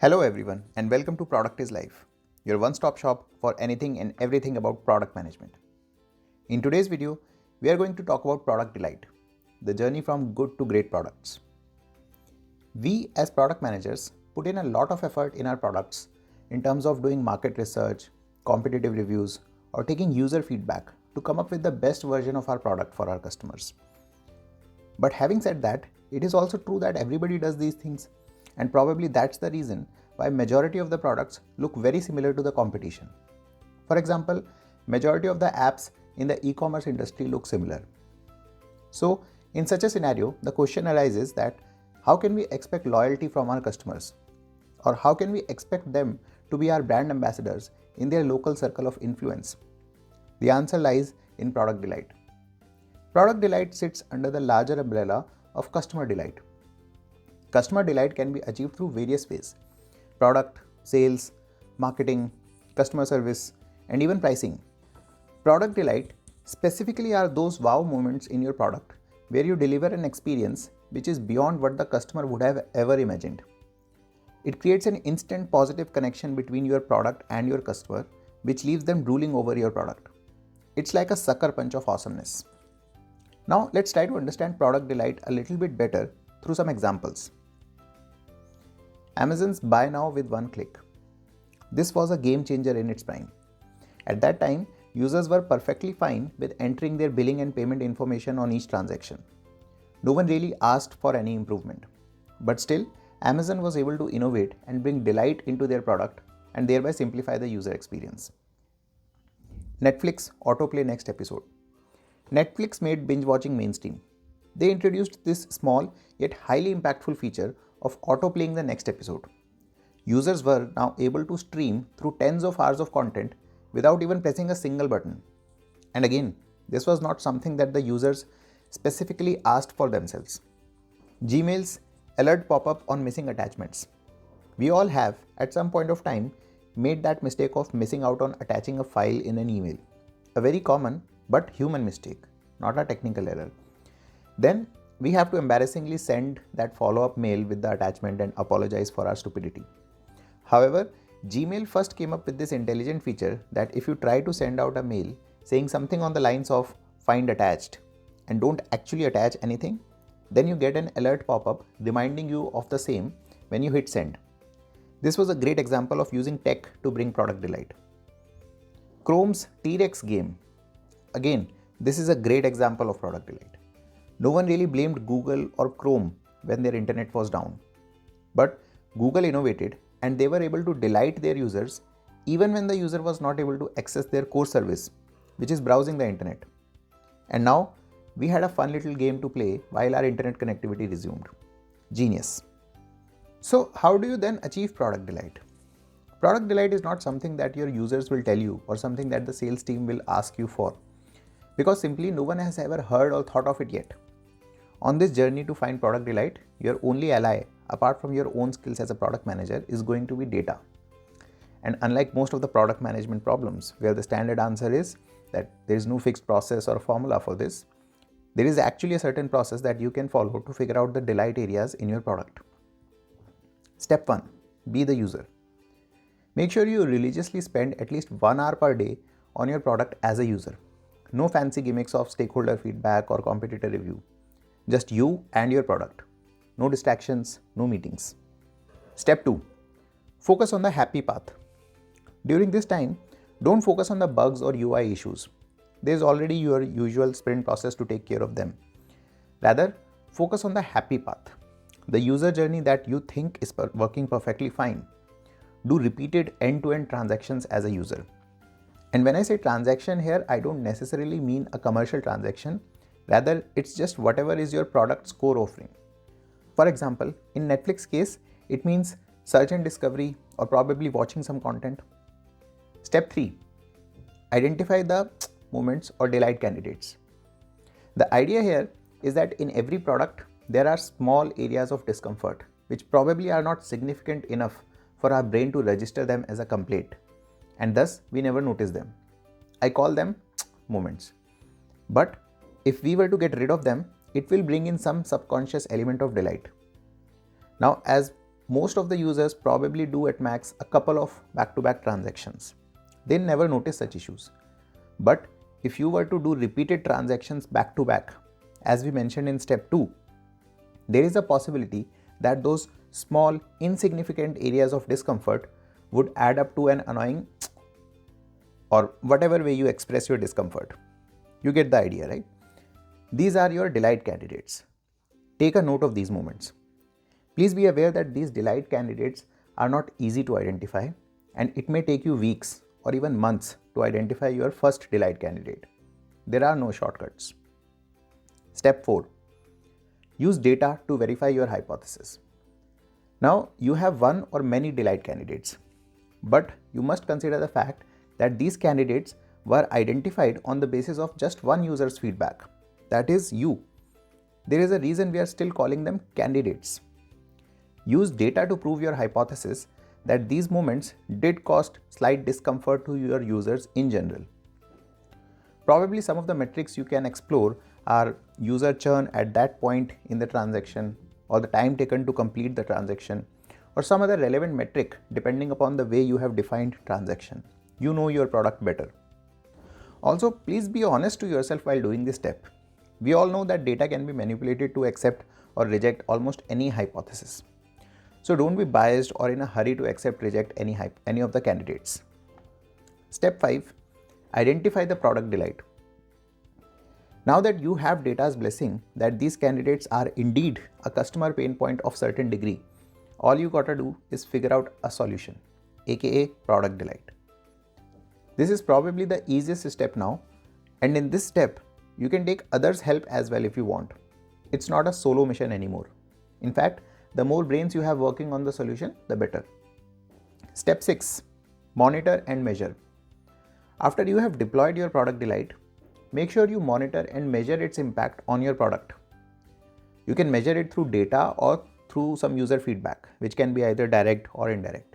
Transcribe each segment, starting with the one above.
Hello everyone and welcome to Product is Life, your one-stop shop for anything and everything about product management. In today's video, we are going to talk about product delight, the journey from good to great products. We as product managers put in a lot of effort in our products in terms of doing market research, competitive reviews, or taking user feedback to come up with the best version of our product for our customers. But having said that, it is also true that everybody does these things, and probably that's the reason why majority of the products look very similar to the competition. For example, majority of the apps in the e-commerce industry look similar. So, in such a scenario, the question arises that how can we expect loyalty from our customers? Or how can we expect them to be our brand ambassadors in their local circle of influence? The answer lies in product delight. Product delight sits under the larger umbrella of customer delight. Customer delight can be achieved through various ways: product, sales, marketing, customer service, and even pricing. Product delight specifically are those wow moments in your product where you deliver an experience which is beyond what the customer would have ever imagined. It creates an instant positive connection between your product and your customer, which leaves them drooling over your product. It's like a sucker punch of awesomeness. Now let's try to understand product delight a little bit better through some examples. Amazon's buy now with one click. This was a game changer in its prime. At that time, users were perfectly fine with entering their billing and payment information on each transaction. No one really asked for any improvement. But still, Amazon was able to innovate and bring delight into their product and thereby simplify the user experience. Netflix autoplay next episode. Netflix made binge watching mainstream. They introduced this small yet highly impactful feature of autoplaying the next episode. Users were now able to stream through tens of hours of content without even pressing a single button. And again, this was not something that the users specifically asked for themselves. Gmail's alert pop-up on missing attachments. We all have, at some point of time, made that mistake of missing out on attaching a file in an email. A very common but human mistake, not a technical error. Then we have to embarrassingly send that follow-up mail with the attachment and apologize for our stupidity. However, Gmail first came up with this intelligent feature that if you try to send out a mail saying something on the lines of find attached and don't actually attach anything, then you get an alert pop-up reminding you of the same when you hit send. This was a great example of using tech to bring product delight. Chrome's T-Rex game. Again, this is a great example of product delight. No one really blamed Google or Chrome when their internet was down. But Google innovated and they were able to delight their users even when the user was not able to access their core service, which is browsing the internet. And now we had a fun little game to play while our internet connectivity resumed. Genius. So how do you then achieve product delight? Product delight is not something that your users will tell you or something that the sales team will ask you for, because simply no one has ever heard or thought of it yet. On this journey to find product delight, your only ally, apart from your own skills as a product manager, is going to be data. And unlike most of the product management problems, where the standard answer is that there is no fixed process or formula for this, there is actually a certain process that you can follow to figure out the delight areas in your product. Step 1. Be the user. Make sure you religiously spend at least 1 hour per day on your product as a user. No fancy gimmicks of stakeholder feedback or competitor review. Just you and your product. No distractions, no meetings. Step 2. Focus on the happy path. During this time, don't focus on the bugs or UI issues. There is already your usual sprint process to take care of them. Rather, focus on the happy path. The user journey that you think is working perfectly fine. Do repeated end-to-end transactions as a user. And when I say transaction here, I don't necessarily mean a commercial transaction. Rather, it's just whatever is your product's core offering. For example, in Netflix case, it means search and discovery or probably watching some content. Step 3. Identify the moments or delight candidates. The idea here is that in every product, there are small areas of discomfort, which probably are not significant enough for our brain to register them as a complaint, and thus we never notice them. I call them moments. But if we were to get rid of them, it will bring in some subconscious element of delight. Now, as most of the users probably do at max a couple of back-to-back transactions. They never notice such issues. But if you were to do repeated transactions back-to-back, as we mentioned in step 2, there is a possibility that those small, insignificant areas of discomfort would add up to an annoying or whatever way you express your discomfort. You get the idea, right? These are your delight candidates. Take a note of these moments. Please be aware that these delight candidates are not easy to identify, and it may take you weeks or even months to identify your first delight candidate. There are no shortcuts. Step 4. Use data to verify your hypothesis. Now, you have one or many delight candidates, but you must consider the fact that these candidates were identified on the basis of just one user's feedback. That is you. There is a reason we are still calling them candidates. Use data to prove your hypothesis that these moments did cause slight discomfort to your users in general. Probably some of the metrics you can explore are user churn at that point in the transaction, or the time taken to complete the transaction, or some other relevant metric depending upon the way you have defined transaction. You know your product better. Also, please be honest to yourself while doing this step. We all know that data can be manipulated to accept or reject almost any hypothesis. So don't be biased or in a hurry to reject any of the candidates. Step 5. Identify the product delight. Now that you have data's blessing that these candidates are indeed a customer pain point of certain degree, all you gotta do is figure out a solution, aka product delight. This is probably the easiest step now, and in this step, you can take others' help as well if you want. It's not a solo mission anymore. In fact, the more brains you have working on the solution, the better. Step 6. Monitor and measure. After you have deployed your product delight, make sure you monitor and measure its impact on your product. You can measure it through data or through some user feedback, which can be either direct or indirect.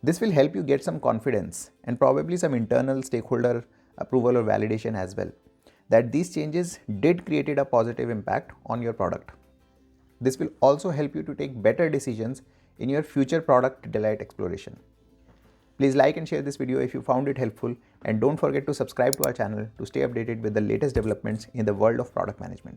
This will help you get some confidence and probably some internal stakeholder approval or validation as well, that these changes did create a positive impact on your product. This will also help you to take better decisions in your future product delight exploration. Please like and share this video if you found it helpful, and don't forget to subscribe to our channel to stay updated with the latest developments in the world of product management.